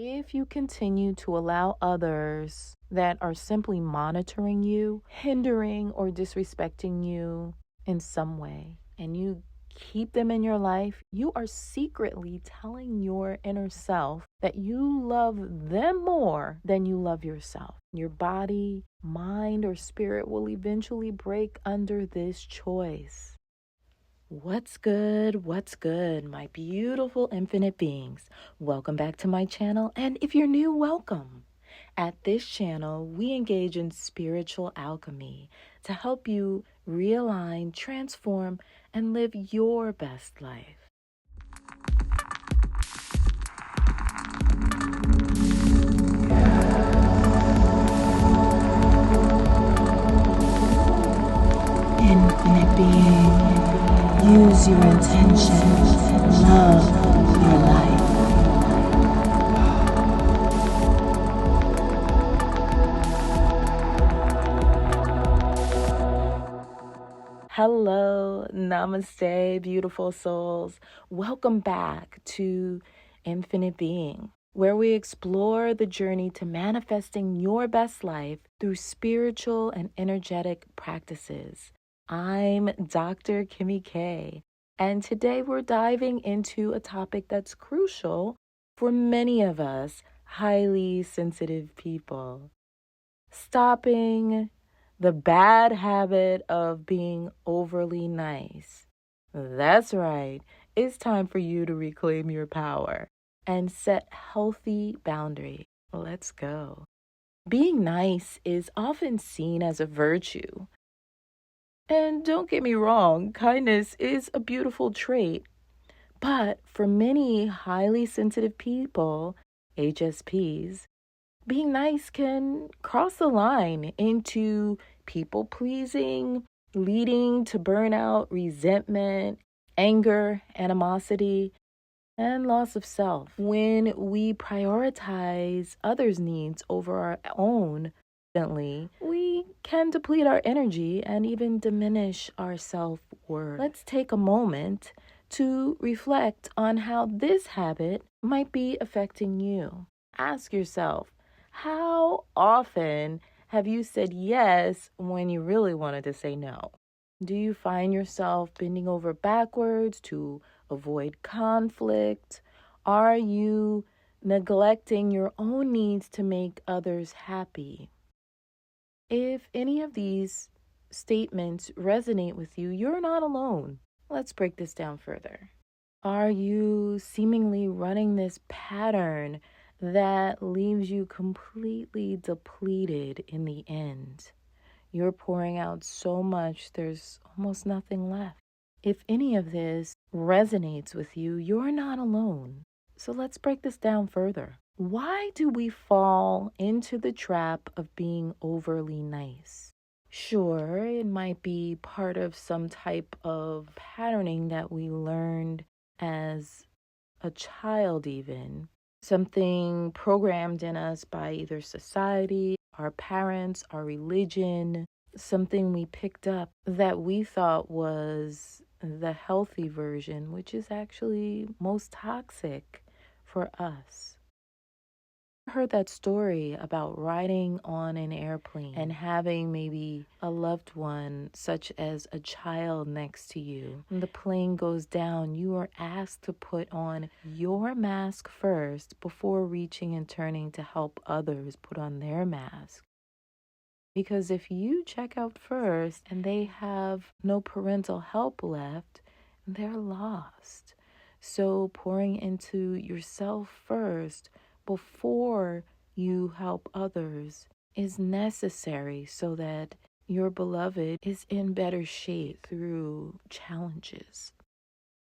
If you continue to allow others that are simply monitoring you, hindering or disrespecting you in some way, and you keep them in your life, you are secretly telling your inner self that you love them more than you love yourself. Your body, mind, or spirit will eventually break under this choice. What's good? What's good, my beautiful infinite beings? Welcome back to my channel, and if you're new, welcome. At this channel, we engage in spiritual alchemy to help you realign, transform, and live your best life. Infinite being, use your intention, love your life. Hello, namaste, beautiful souls. Welcome back to Infinite Being, where we explore the journey to manifesting your best life through spiritual and energetic practices. I'm Dr. Kimmy K, and today we're diving into a topic that's crucial for many of us highly sensitive people. Stopping the bad habit of being overly nice. That's right. It's time for you to reclaim your power and set healthy boundaries. Let's go. Being nice is often seen as a virtue. And don't get me wrong, kindness is a beautiful trait. But for many highly sensitive people, HSPs, being nice can cross the line into people pleasing, leading to burnout, resentment, anger, animosity, and loss of self. When we prioritize others' needs over our own, we can deplete our energy and even diminish our self-worth. Let's take a moment to reflect on how this habit might be affecting you. Ask yourself, how often have you said yes when you really wanted to say no? Do you find yourself bending over backwards to avoid conflict? Are you neglecting your own needs to make others happy? If any of these statements resonate with you, you're not alone. Let's break this down further. Are you seemingly running this pattern that leaves you completely depleted in the end? You're pouring out so much, there's almost nothing left. If any of this resonates with you, you're not alone. So let's break this down further. Why do we fall into the trap of being overly nice? Sure, it might be part of some type of patterning that we learned as a child even. Something programmed in us by either society, our parents, our religion, something we picked up that we thought was the healthy version, which is actually most toxic for us. I heard that story about riding on an airplane and having maybe a loved one, such as a child, next to you. When the plane goes down, you are asked to put on your mask first before reaching and turning to help others put on their mask. Because if you check out first and they have no parental help left, they're lost. So pouring into yourself first before you help others is necessary so that your beloved is in better shape through challenges.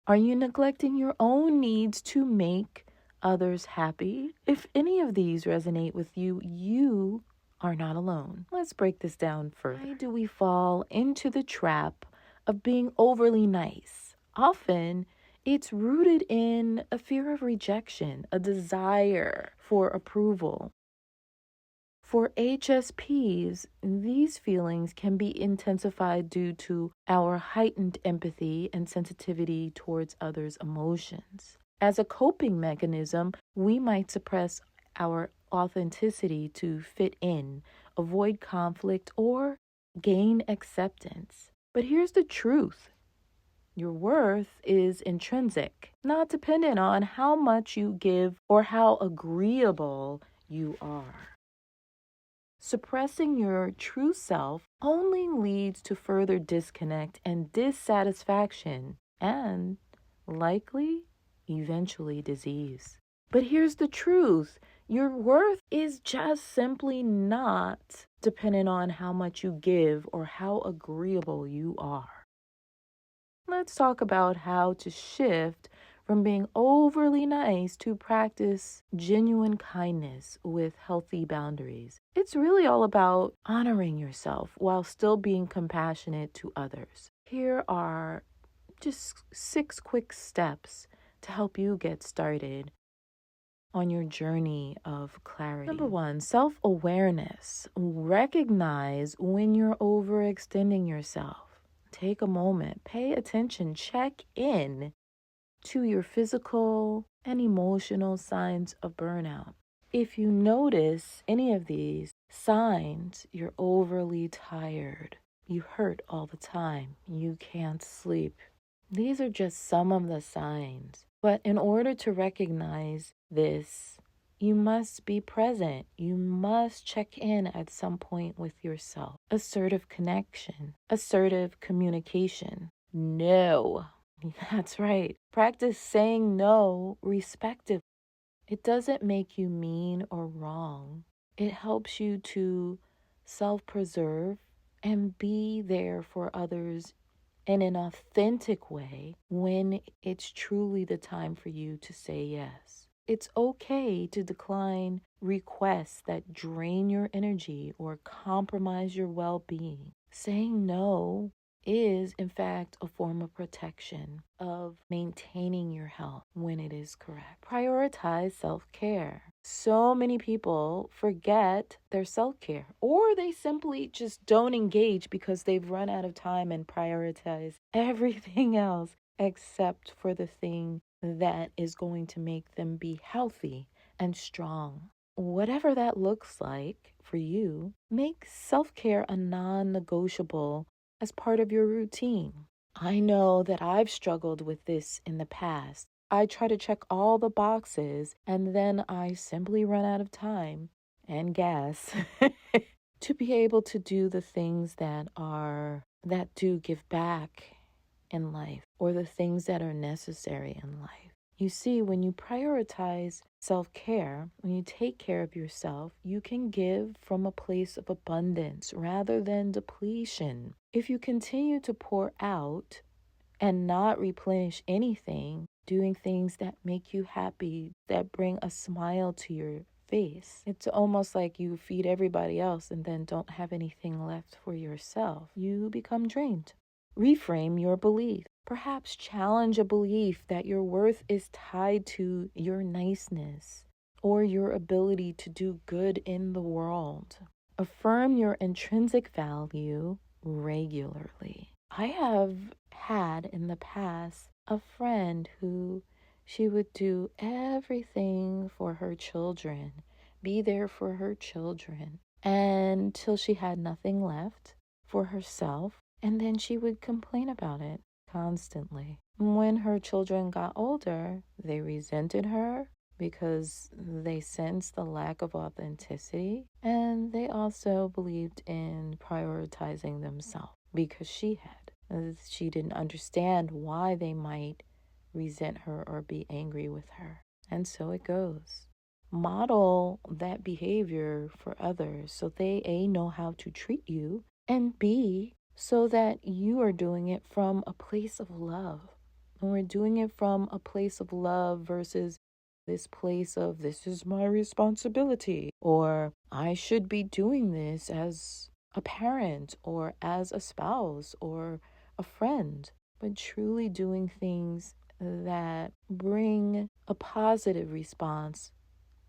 Are you neglecting your own needs to make others happy? If any of these resonate with you, you are not alone. Let's break this down further. Why do we fall into the trap of being overly nice? Often, it's rooted in a fear of rejection, a desire for approval. For HSPs, these feelings can be intensified due to our heightened empathy and sensitivity towards others' emotions. As a coping mechanism, we might suppress our authenticity to fit in, avoid conflict, or gain acceptance. But here's the truth. Your worth is intrinsic, not dependent on how much you give or how agreeable you are. Suppressing your true self only leads to further disconnect and dissatisfaction, and likely, eventually, disease. But here's the truth. Your worth is just simply not dependent on how much you give or how agreeable you are. Let's talk about how to shift from being overly nice to practice genuine kindness with healthy boundaries. It's really all about honoring yourself while still being compassionate to others. Here are just 6 quick steps to help you get started on your journey of clarity. Number 1, self-awareness. Recognize when you're overextending yourself. Take a moment, pay attention, check in to your physical and emotional signs of burnout. If you notice any of these signs, you're overly tired, you hurt all the time, you can't sleep. These are just some of the signs. But in order to recognize this, you must be present. You must check in at some point with yourself. Assertive connection, assertive communication. No. That's right. Practice saying no respectively. It doesn't make you mean or wrong. It helps you to self-preserve and be there for others in an authentic way when it's truly the time for you to say yes. It's okay to decline requests that drain your energy or compromise your well-being. Saying no is, in fact, a form of protection of maintaining your health when it is correct. Prioritize self-care. So many people forget their self-care, or they simply just don't engage because they've run out of time and prioritize everything else except for the thing that is going to make them be healthy and strong. Whatever that looks like for you, make self-care a non-negotiable as part of your routine. I know that I've struggled with this in the past. I try to check all the boxes and then I simply run out of time and gas to be able to do the things that do give back in life, or the things that are necessary in life. You see, when you prioritize self-care, when you take care of yourself, you can give from a place of abundance rather than depletion. If you continue to pour out and not replenish anything, doing things that make you happy, that bring a smile to your face, it's almost like you feed everybody else and then don't have anything left for yourself. You become drained. Reframe your belief. Perhaps challenge a belief that your worth is tied to your niceness or your ability to do good in the world. Affirm your intrinsic value regularly. I have had in the past a friend who she would do everything for her children, be there for her children, until she had nothing left for herself. And then she would complain about it constantly. When her children got older, they resented her because they sensed the lack of authenticity, and they also believed in prioritizing themselves because she had. She didn't understand why they might resent her or be angry with her. And so it goes. Model that behavior for others so they A, know how to treat you, and B, so that you are doing it from a place of love. When we're doing it from a place of love versus this place of this is my responsibility, or I should be doing this as a parent or as a spouse or a friend, but truly doing things that bring a positive response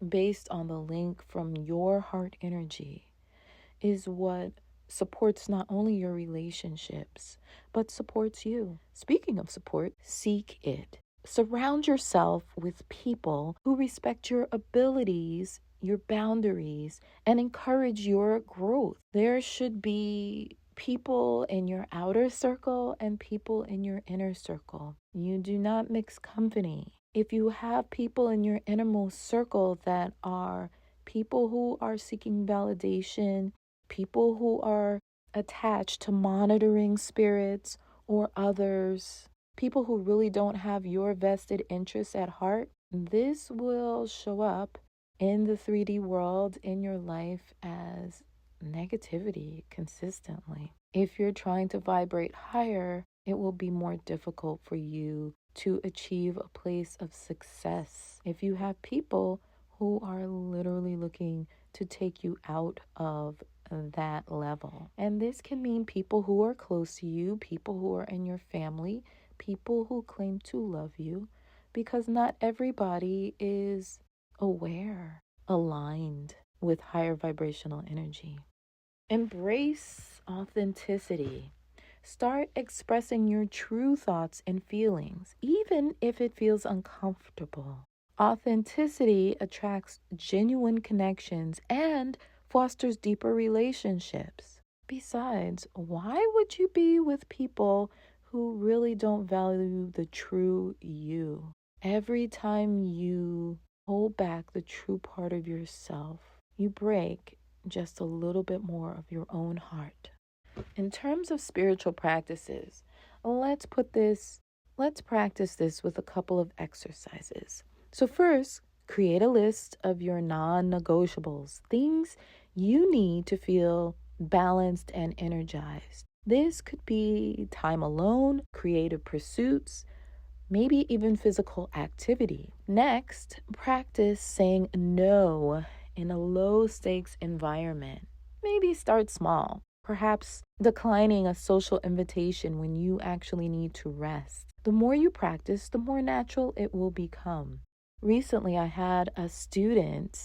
based on the link from your heart energy is what supports not only your relationships, but supports you. Speaking of support, seek it. Surround yourself with people who respect your abilities your boundaries and encourage your growth. There should be people in your outer circle and people in your inner circle. You do not mix company. If you have people in your innermost circle that are people who are seeking validation, people who are attached to monitoring spirits or others, people who really don't have your vested interests at heart, this will show up in the 3D world in your life as negativity consistently. If you're trying to vibrate higher, it will be more difficult for you to achieve a place of success. If you have people who are literally looking to take you out of that level. And this can mean people who are close to you, people who are in your family, people who claim to love you, because not everybody is aware, aligned with higher vibrational energy. Embrace authenticity. Start expressing your true thoughts and feelings, even if it feels uncomfortable. Authenticity attracts genuine connections and fosters deeper relationships. Besides, why would you be with people who really don't value the true you? Every time you hold back the true part of yourself, you break just a little bit more of your own heart. In terms of spiritual practices, let's practice this with a couple of exercises. So first, create a list of your non-negotiables, things you need to feel balanced and energized. This could be time alone, creative pursuits, maybe even physical activity. Next, practice saying no in a low-stakes environment. Maybe start small. Perhaps declining a social invitation when you actually need to rest. The more you practice, the more natural it will become. Recently, I had a student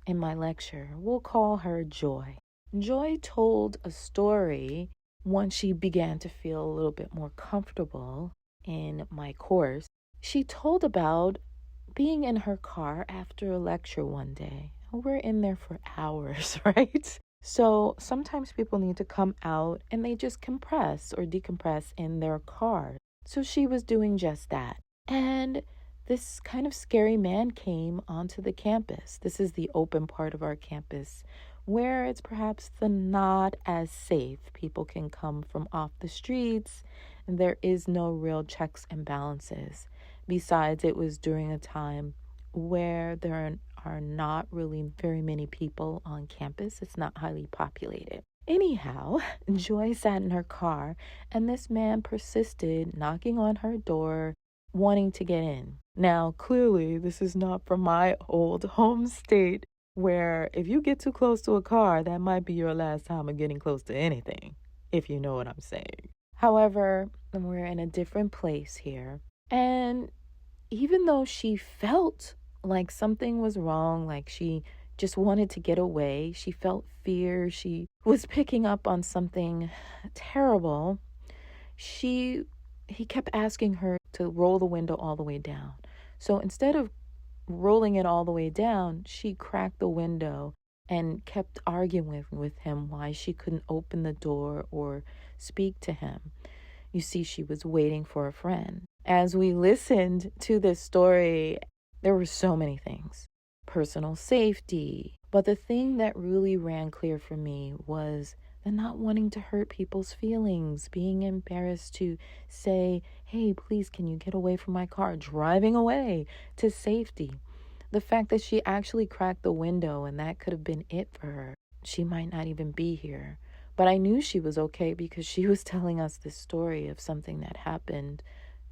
in my lecture. We'll call her Joy. Joy told a story once she began to feel a little bit more comfortable in my course. She told about being in her car after a lecture one day. We're in there for hours, right? So sometimes people need to come out and they just compress or decompress in their car. So she was doing just that. And this kind of scary man came onto the campus. This is the open part of our campus where it's perhaps the not as safe. People can come from off the streets and there is no real checks and balances. Besides, it was during a time where there are not really very many people on campus. It's not highly populated. Anyhow, Joy sat in her car and this man persisted knocking on her door, wanting to get in. Now, clearly, this is not from my old home state where if you get too close to a car, that might be your last time of getting close to anything, if you know what I'm saying. However, we're in a different place here. And even though she felt like something was wrong, like she just wanted to get away, she felt fear, she was picking up on something terrible, he kept asking her to roll the window all the way down. So instead of rolling it all the way down, she cracked the window and kept arguing with him why she couldn't open the door or speak to him. You see, she was waiting for a friend. As we listened to this story, there were so many things. Personal safety. But the thing that really ran clear for me was the not wanting to hurt people's feelings, being embarrassed to say, hey, please, can you get away from my car? Driving away to safety. The fact that she actually cracked the window and that could have been it for her. She might not even be here. But I knew she was okay because she was telling us this story of something that happened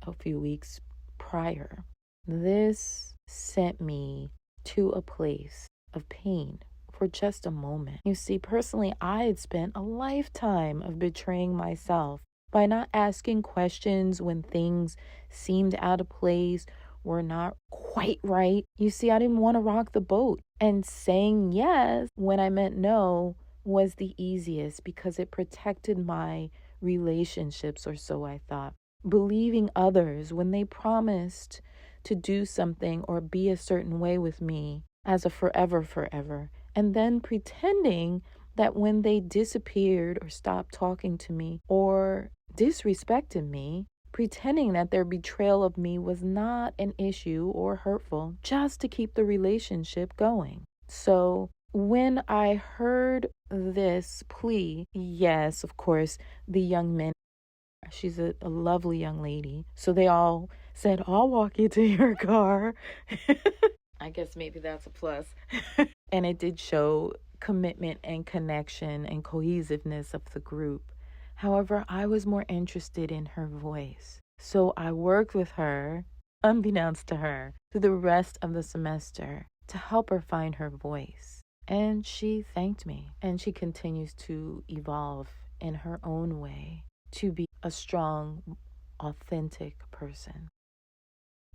a few weeks prior. This sent me to a place of pain for just a moment. You see, personally, I had spent a lifetime of betraying myself by not asking questions when things seemed out of place, were not quite right. You see, I didn't want to rock the boat. And saying yes when I meant no was the easiest because it protected my relationships, or so I thought. Believing others when they promised to do something or be a certain way with me as a forever, and then pretending that when they disappeared or stopped talking to me or disrespected me, pretending that their betrayal of me was not an issue or hurtful, just to keep the relationship going. So when I heard this plea, yes, of course, the young men, she's a lovely young lady. So they all said, I'll walk you to your car. I guess maybe that's a plus. And it did show commitment and connection and cohesiveness of the group. However, I was more interested in her voice. So I worked with her, unbeknownst to her, through the rest of the semester to help her find her voice. And she thanked me, and she continues to evolve in her own way to be a strong, authentic person.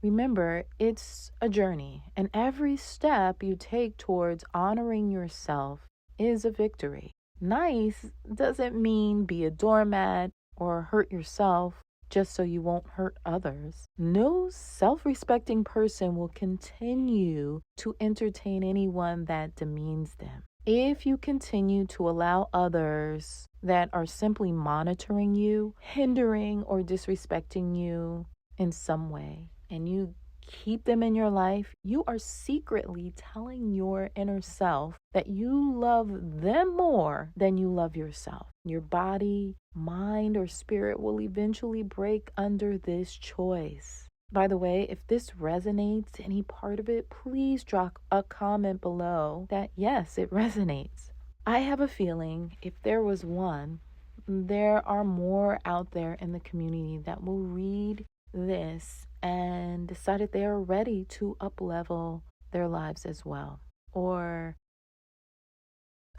Remember, it's a journey, and every step you take towards honoring yourself is a victory. Nice doesn't mean be a doormat or hurt yourself just so you won't hurt others. No self-respecting person will continue to entertain anyone that demeans them. If you continue to allow others that are simply monitoring you, hindering or disrespecting you in some way, and you keep them in your life, you are secretly telling your inner self that you love them more than you love yourself. Your body, mind, or spirit will eventually break under this choice. By the way, if this resonates, any part of it, please drop a comment below that yes, it resonates. I have a feeling if there was one, there are more out there in the community that will read this and decided they are ready to up-level their lives as well, or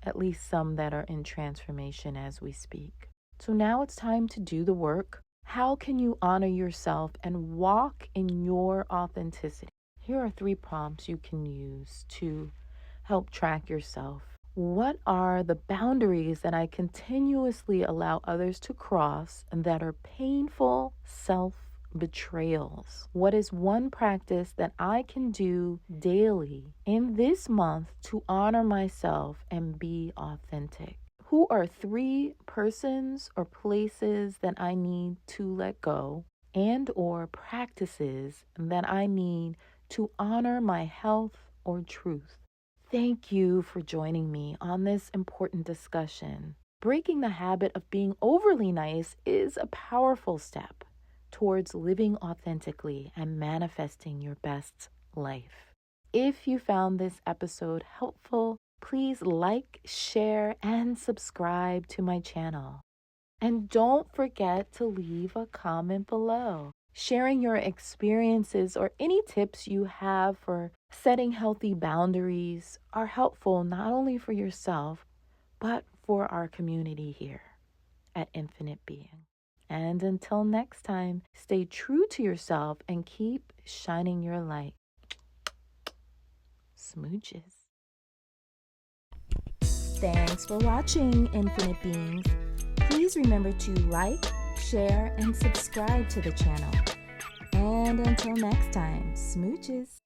at least some that are in transformation as we speak. So now it's time to do the work. How can you honor yourself and walk in your authenticity? Here are 3 prompts you can use to help track yourself. What are the boundaries that I continuously allow others to cross and that are painful self-betrayals? What is one practice that I can do daily in this month to honor myself and be authentic? Who are 3 persons or places that I need to let go and or practices that I need to honor my health or truth? Thank you for joining me on this important discussion. Breaking the habit of being overly nice is a powerful step towards living authentically and manifesting your best life. If you found this episode helpful, please like, share, and subscribe to my channel. And don't forget to leave a comment below, sharing your experiences or any tips you have for setting healthy boundaries are helpful not only for yourself, but for our community here at Infinite Being. And until next time, stay true to yourself and keep shining your light. Smooches. Thanks for watching, Infinite Beings. Please remember to like, share, and subscribe to the channel. And until next time, smooches.